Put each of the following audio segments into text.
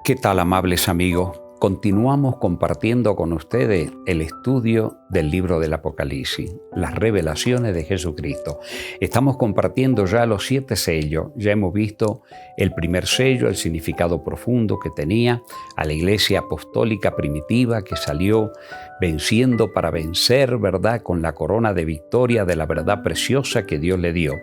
¿Qué tal, amables amigos? Continuamos compartiendo con ustedes el estudio del libro del Apocalipsis, las revelaciones de Jesucristo. Estamos compartiendo ya los 7 sellos. Ya hemos visto el primer sello, el significado profundo que tenía a la iglesia apostólica primitiva que salió venciendo para vencer, ¿verdad? Con la corona de victoria de la verdad preciosa que Dios le dio.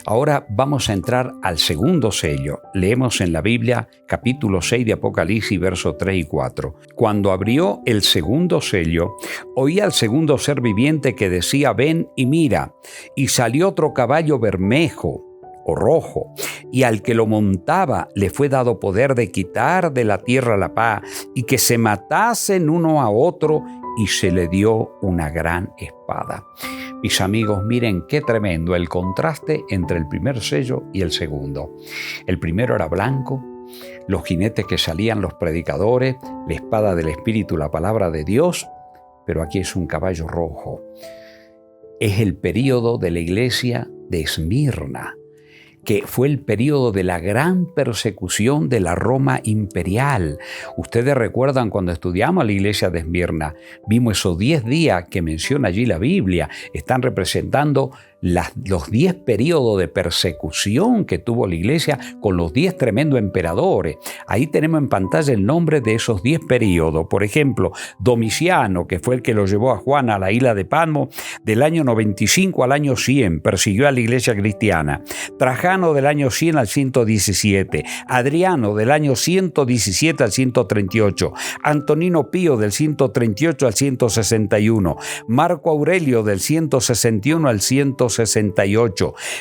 Ahora vamos a entrar al segundo sello. Leemos en la Biblia capítulo 6 de Apocalipsis, versos 3 y 4. Cuando abrió el segundo sello, oí al segundo ser viviente que decía: ven y mira. Y salió otro caballo bermejo o rojo, y al que lo montaba le fue dado poder de quitar de la tierra la paz, y que se matasen uno a otro, y se le dio una gran espada. Mis amigos, miren qué tremendo el contraste entre el primer sello y el segundo. El primero era blanco, los jinetes que salían, los predicadores, la espada del Espíritu, la palabra de Dios, pero aquí es un caballo rojo. Es el período de la iglesia de Esmirna, que fue el período de la gran persecución de la Roma imperial. Ustedes recuerdan cuando estudiamos la iglesia de Esmirna, vimos esos 10 días que menciona allí la Biblia, están representando los 10 periodos de persecución que tuvo la iglesia con los 10 tremendos emperadores. Ahí tenemos en pantalla el nombre de esos 10 periodos. Por ejemplo, Domiciano, que fue el que lo llevó a Juan a la isla de Patmos, del año 95 al año 100, persiguió a la iglesia cristiana. Trajano, del año 100 al 117. Adriano, del año 117 al 138. Antonino Pío, del 138 al 161. Marco Aurelio, del 161 al 168.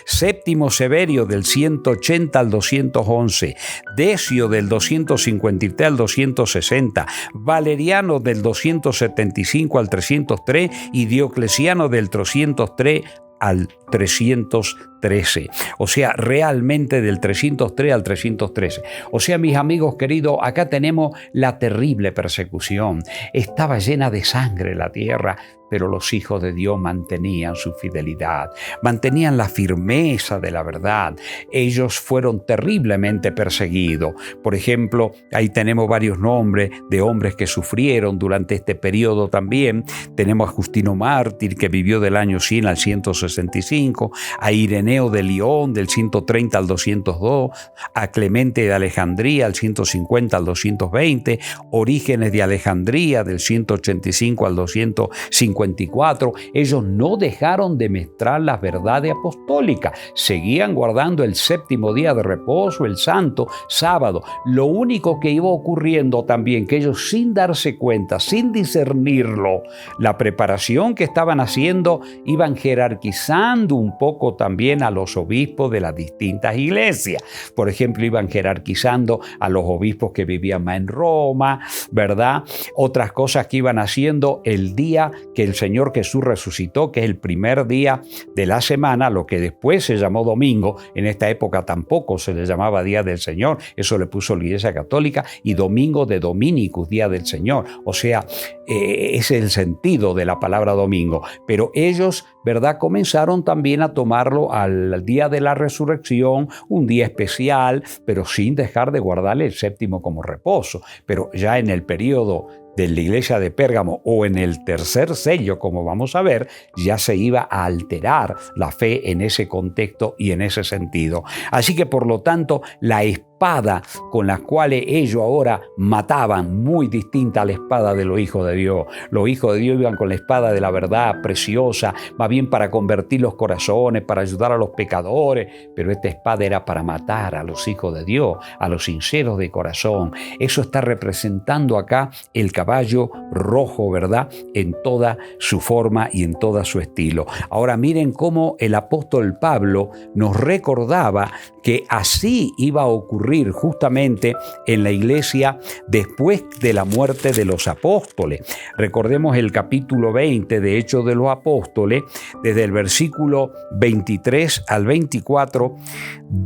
Séptimo Severio, del 180 al 211. Decio, del 253 al 260. Valeriano, del 275 al 303. Y Diocleciano, del 303 al 313, o sea, realmente del 303 al 313. O sea, mis amigos queridos, acá tenemos la terrible persecución. Estaba llena de sangre la tierra, pero los hijos de Dios mantenían su fidelidad, mantenían la firmeza de la verdad. Ellos fueron terriblemente perseguidos. Por ejemplo, ahí tenemos varios nombres de hombres que sufrieron durante este periodo también. Tenemos a Justino Mártir, que vivió del año 100 al 165, a Ireneo de León, del 130 al 202, a Clemente de Alejandría, del 150 al 220, Orígenes de Alejandría, del 185 al 254. Ellos no dejaron de mostrar las verdades apostólicas, seguían guardando el séptimo día de reposo, el santo sábado. Lo único que iba ocurriendo también, que ellos sin darse cuenta, sin discernirlo, la preparación que estaban haciendo, iban jerarquizando un poco también a los obispos de las distintas iglesias. Por ejemplo, iban jerarquizando a los obispos que vivían más en Roma, ¿verdad? Otras cosas que iban haciendo el día que el Señor Jesús resucitó, que es el primer día de la semana, lo que después se llamó domingo. En esta época tampoco se le llamaba Día del Señor, eso le puso la Iglesia Católica, y domingo de Dominicus, Día del Señor. O sea, ese es el sentido de la palabra domingo. Pero ellos, ¿verdad?, comenzaron también a tomarlo al día de la resurrección, un día especial, pero sin dejar de guardarle el séptimo como reposo. Pero ya en el periodo de la iglesia de Pérgamo o en el tercer sello, como vamos a ver, ya se iba a alterar la fe en ese contexto y en ese sentido. Así que, por lo tanto, la espada con la cual ellos ahora mataban, muy distinta a la espada de los hijos de Dios. Los hijos de Dios iban con la espada de la verdad preciosa, más bien para convertir los corazones, para ayudar a los pecadores, pero esta espada era para matar a los hijos de Dios, a los sinceros de corazón. Eso está representando acá el caballo rojo, ¿verdad?, en toda su forma y en todo su estilo. Ahora miren cómo el apóstol Pablo nos recordaba que así iba a ocurrir justamente en la iglesia después de la muerte de los apóstoles. Recordemos el capítulo 20 de Hechos de los Apóstoles, desde el versículo 23 al 24,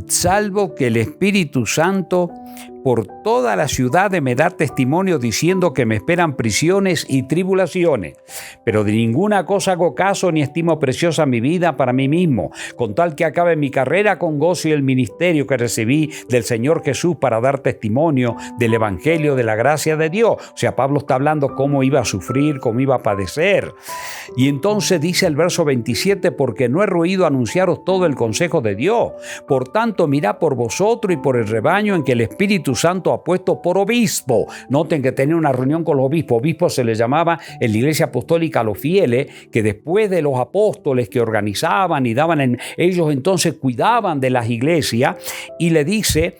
salvo que el Espíritu Santo por toda la ciudad me da testimonio diciendo que me esperan prisiones y tribulaciones. Pero de ninguna cosa hago caso ni estimo preciosa mi vida para mí mismo, con tal que acabe mi carrera con gozo y el ministerio que recibí del Señor Jesús para dar testimonio del Evangelio de la gracia de Dios. O sea, Pablo está hablando cómo iba a sufrir, cómo iba a padecer. Y entonces dice el verso 27, porque no he ruido anunciaros todo el consejo de Dios. Por tanto, mirad por vosotros y por el rebaño en que el Espíritu Santo ha puesto por obispo. Noten que tenía una reunión con los obispos. Obispos se les llamaba en la Iglesia Apostólica a los fieles, que después de los apóstoles que organizaban y daban, ellos entonces cuidaban de las iglesias, y le dice,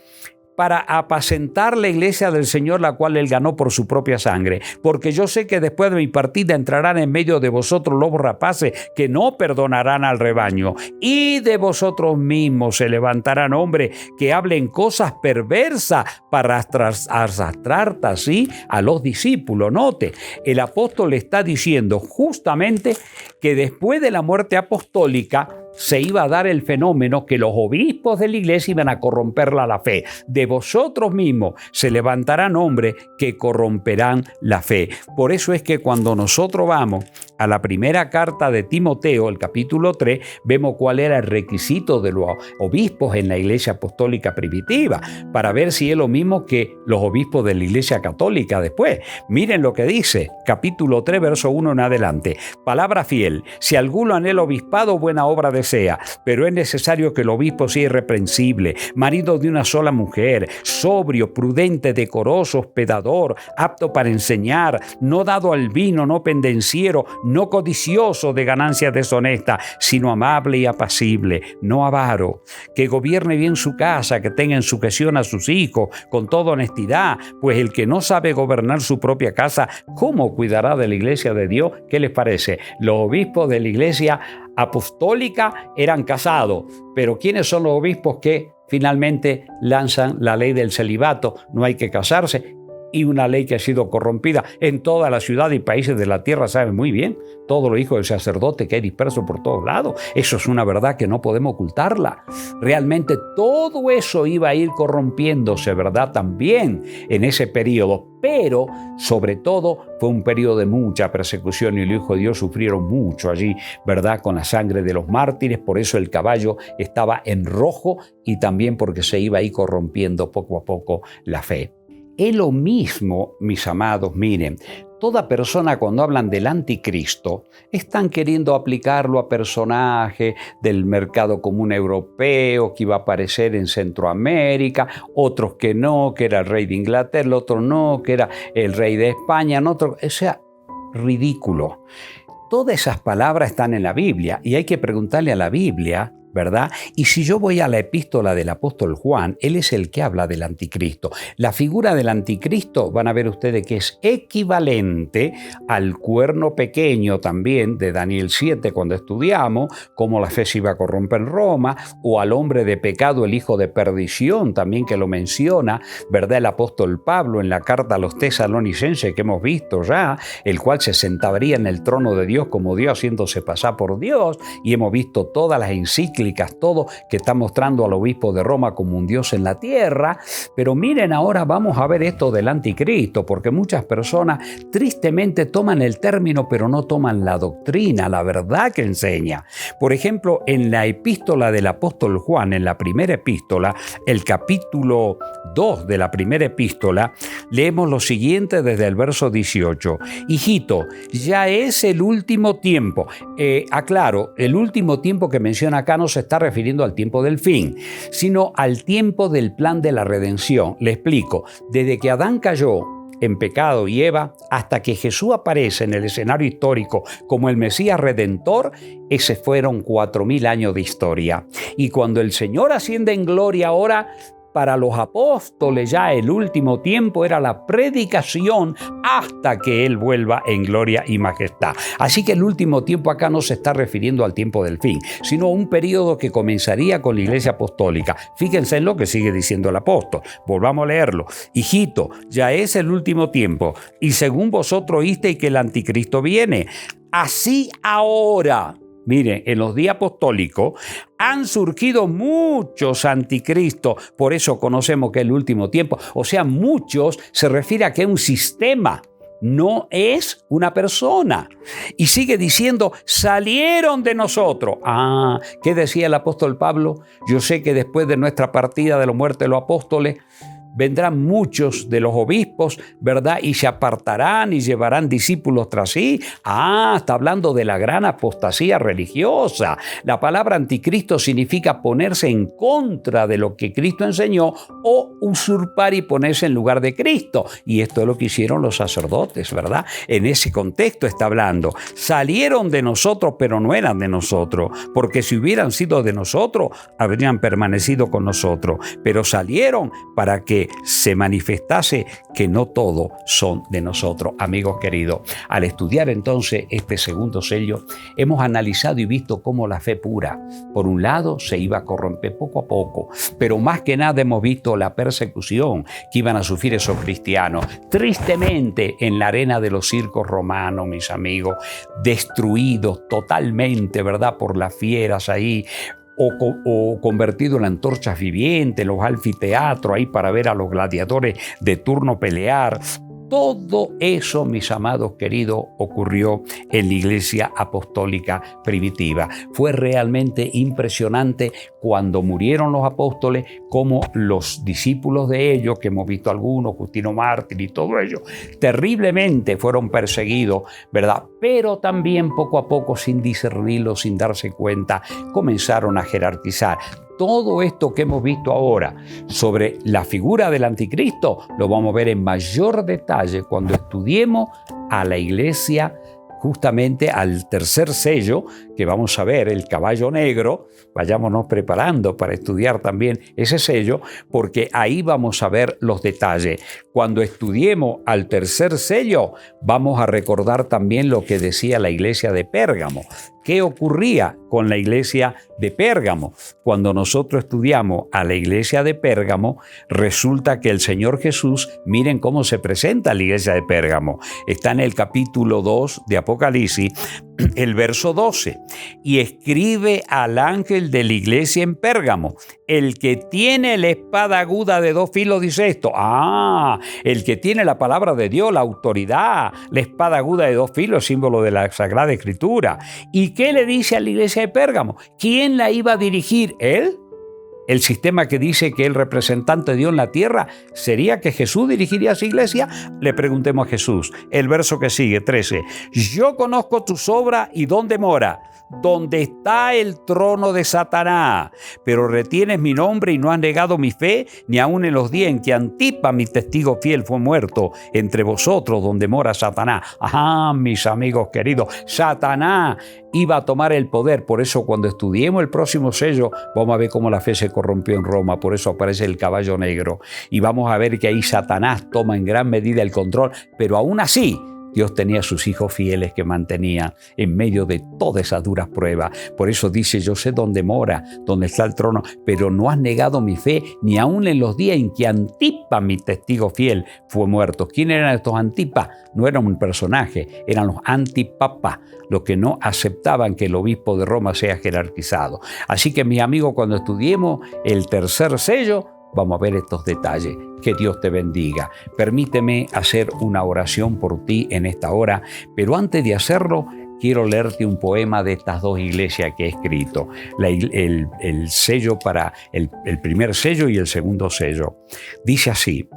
para apacentar la iglesia del Señor, la cual él ganó por su propia sangre. Porque yo sé que después de mi partida entrarán en medio de vosotros lobos rapaces que no perdonarán al rebaño. Y de vosotros mismos se levantarán hombres que hablen cosas perversas para arrastrar así a los discípulos. Note, el apóstol le está diciendo justamente que después de la muerte apostólica se iba a dar el fenómeno que los obispos de la iglesia iban a corromperla la fe. De vosotros mismos se levantarán hombres que corromperán la fe. Por eso es que cuando nosotros vamos a la primera carta de Timoteo, el capítulo 3, vemos cuál era el requisito de los obispos en la iglesia apostólica primitiva, para ver si es lo mismo que los obispos de la iglesia católica después. Miren lo que dice, capítulo 3, verso 1 en adelante. Palabra fiel, si alguno anhela obispado, buena obra desea, pero es necesario que el obispo sea irreprensible, marido de una sola mujer, sobrio, prudente, decoroso, hospedador, apto para enseñar, no dado al vino, no pendenciero, no codicioso de ganancias deshonestas, sino amable y apacible, no avaro, que gobierne bien su casa, que tenga en sujeción a sus hijos, con toda honestidad, pues el que no sabe gobernar su propia casa, ¿cómo cuidará de la iglesia de Dios? ¿Qué les parece? Los obispos de la iglesia apostólica eran casados, pero ¿quiénes son los obispos que finalmente lanzan la ley del celibato? No hay que casarse. Y una ley que ha sido corrompida en toda la ciudad y países de la tierra, saben muy bien, todos los hijos del sacerdote que hay dispersos por todos lados. Eso es una verdad que no podemos ocultarla. Realmente todo eso iba a ir corrompiéndose, ¿verdad? También en ese periodo. Pero, sobre todo, fue un periodo de mucha persecución y los hijos de Dios sufrieron mucho allí, ¿verdad? Con la sangre de los mártires. Por eso el caballo estaba en rojo y también porque se iba a ir corrompiendo poco a poco la fe. Es lo mismo, mis amados, miren, toda persona cuando hablan del anticristo están queriendo aplicarlo a personajes del mercado común europeo que iba a aparecer en Centroamérica, otros que no, que era el rey de Inglaterra, otros no, que era el rey de España, otros, o sea, ridículo. Todas esas palabras están en la Biblia y hay que preguntarle a la Biblia, ¿verdad? Y si yo voy a la epístola del apóstol Juan, él es el que habla del anticristo. La figura del anticristo van a ver ustedes que es equivalente al cuerno pequeño también de Daniel 7 cuando estudiamos cómo la fe se iba a corromper en Roma, o al hombre de pecado, el hijo de perdición también que lo menciona, ¿verdad? El apóstol Pablo en la carta a los tesalonicenses que hemos visto ya, el cual se sentaría en el trono de Dios como Dios haciéndose pasar por Dios, y hemos visto todas las encíclicas, todo que está mostrando al obispo de Roma como un Dios en la tierra. Pero miren, ahora vamos a ver esto del anticristo, porque muchas personas tristemente toman el término pero no toman la doctrina, la verdad que enseña. Por ejemplo, en la epístola del apóstol Juan, en la primera epístola, el capítulo 2 de la primera epístola, leemos lo siguiente desde el verso 18. Hijito, ya es el último tiempo. Aclaro, el último tiempo que menciona acá no se está refiriendo al tiempo del fin, sino al tiempo del plan de la redención. Le explico. Desde que Adán cayó en pecado y Eva, hasta que Jesús aparece en el escenario histórico como el Mesías Redentor, ese fueron 4000 años de historia. Y cuando el Señor asciende en gloria ahora, para los apóstoles ya el último tiempo era la predicación hasta que Él vuelva en gloria y majestad. Así que el último tiempo acá no se está refiriendo al tiempo del fin, sino a un periodo que comenzaría con la iglesia apostólica. Fíjense en lo que sigue diciendo el apóstol. Volvamos a leerlo. Hijito, ya es el último tiempo, y según vosotros oísteis que el anticristo viene, así ahora Miren, en los días apostólicos han surgido muchos anticristos, por eso conocemos que es el último tiempo. O sea, muchos se refiere a que es un sistema, no es una persona. Y sigue diciendo, salieron de nosotros. ¿Qué decía el apóstol Pablo? Yo sé que después de nuestra partida de la muerte de los apóstoles, vendrán muchos de los obispos, ¿verdad? Y se apartarán y llevarán discípulos tras sí. Está hablando de la gran apostasía religiosa. La palabra anticristo significa ponerse en contra de lo que Cristo enseñó o usurpar y ponerse en lugar de Cristo. Y esto es lo que hicieron los sacerdotes, ¿verdad? En ese contexto está hablando. Salieron de nosotros, pero no eran de nosotros, porque si hubieran sido de nosotros, habrían permanecido con nosotros. Pero salieron para que se manifestase que no todos son de nosotros. Amigos queridos, al estudiar entonces este segundo sello, hemos analizado y visto cómo la fe pura, por un lado, se iba a corromper poco a poco, pero más que nada hemos visto la persecución que iban a sufrir esos cristianos, tristemente en la arena de los circos romanos, mis amigos, destruidos totalmente, ¿verdad?, por las fieras ahí, o convertido en antorchas vivientes, los anfiteatros ahí para ver a los gladiadores de turno pelear. Todo eso, mis amados queridos, ocurrió en la iglesia apostólica primitiva. Fue realmente impresionante cuando murieron los apóstoles, como los discípulos de ellos, que hemos visto algunos, Justino Mártir y todo ello, terriblemente fueron perseguidos, ¿verdad? Pero también poco a poco, sin discernirlo, sin darse cuenta, comenzaron a jerarquizar. Todo esto que hemos visto ahora sobre la figura del anticristo lo vamos a ver en mayor detalle cuando estudiemos a la iglesia, justamente al tercer sello, que vamos a ver, el caballo negro. Vayámonos preparando para estudiar también ese sello, porque ahí vamos a ver los detalles. Cuando estudiemos al tercer sello, vamos a recordar también lo que decía la iglesia de Pérgamo. ¿Qué ocurría con la iglesia de Pérgamo? Cuando nosotros estudiamos a la iglesia de Pérgamo, resulta que el Señor Jesús, miren cómo se presenta a la iglesia de Pérgamo. Está en el capítulo 2 de Apocalipsis, el verso 12, y escribe al ángel de la iglesia en Pérgamo: el que tiene la espada aguda de dos filos dice esto. El que tiene la palabra de Dios, la autoridad, la espada aguda de dos filos, símbolo de la Sagrada Escritura. ¿Y qué le dice a la iglesia de Pérgamo? ¿Quién la iba a dirigir? ¿Él? El sistema que dice que el representante de Dios en la tierra sería que Jesús dirigiría a su iglesia. Le preguntemos a Jesús. El verso que sigue, 13. Yo conozco tus obras y dónde mora, donde está el trono de Satanás, pero retienes mi nombre y no has negado mi fe, ni aun en los días en que Antipa, mi testigo fiel, fue muerto entre vosotros, donde mora Satanás. Mis amigos queridos, Satanás iba a tomar el poder. Por eso cuando estudiemos el próximo sello, vamos a ver cómo la fe se corrompió en Roma. Por eso aparece el caballo negro. Y vamos a ver que ahí Satanás toma en gran medida el control, pero aún así Dios tenía a sus hijos fieles que mantenía en medio de todas esas duras pruebas. Por eso dice: yo sé dónde mora, dónde está el trono, pero no has negado mi fe, ni aun en los días en que Antipa, mi testigo fiel, fue muerto. ¿Quién eran estos Antipas? No eran un personaje, eran los antipapas, los que no aceptaban que el obispo de Roma sea jerarquizado. Así que, mis amigos, cuando estudiemos el tercer sello, vamos a ver estos detalles. Que Dios te bendiga. Permíteme hacer una oración por ti en esta hora, pero antes de hacerlo, quiero leerte un poema de estas dos iglesias que he escrito. El sello para el primer sello y el segundo sello. Dice así: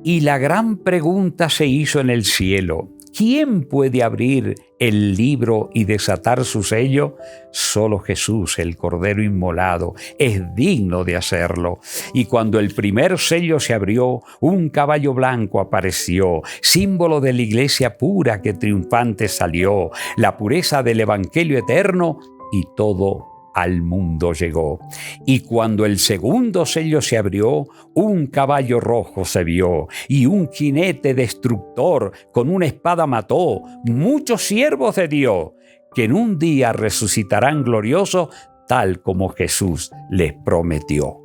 y la gran pregunta se hizo en el cielo: ¿quién puede abrir el libro y desatar su sello? Solo Jesús, el Cordero inmolado, es digno de hacerlo. Y cuando el primer sello se abrió, un caballo blanco apareció, símbolo de la iglesia pura que triunfante salió, la pureza del evangelio eterno, y todo al mundo llegó. Y cuando el segundo sello se abrió, un caballo rojo se vio, y un jinete destructor con una espada mató muchos siervos de Dios, que en un día resucitarán gloriosos, tal como Jesús les prometió.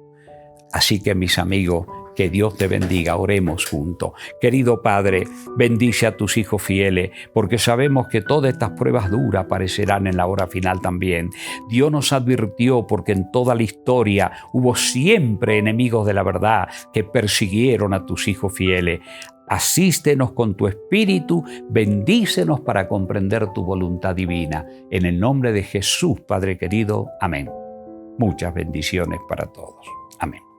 Así que, mis amigos, Que Dios te bendiga. Oremos juntos. Querido Padre, bendice a tus hijos fieles, porque sabemos que todas estas pruebas duras aparecerán en la hora final también. Dios nos advirtió, porque en toda la historia hubo siempre enemigos de la verdad que persiguieron a tus hijos fieles. Asístenos con tu espíritu, bendícenos para comprender tu voluntad divina. En el nombre de Jesús, Padre querido. Amén. Muchas bendiciones para todos. Amén.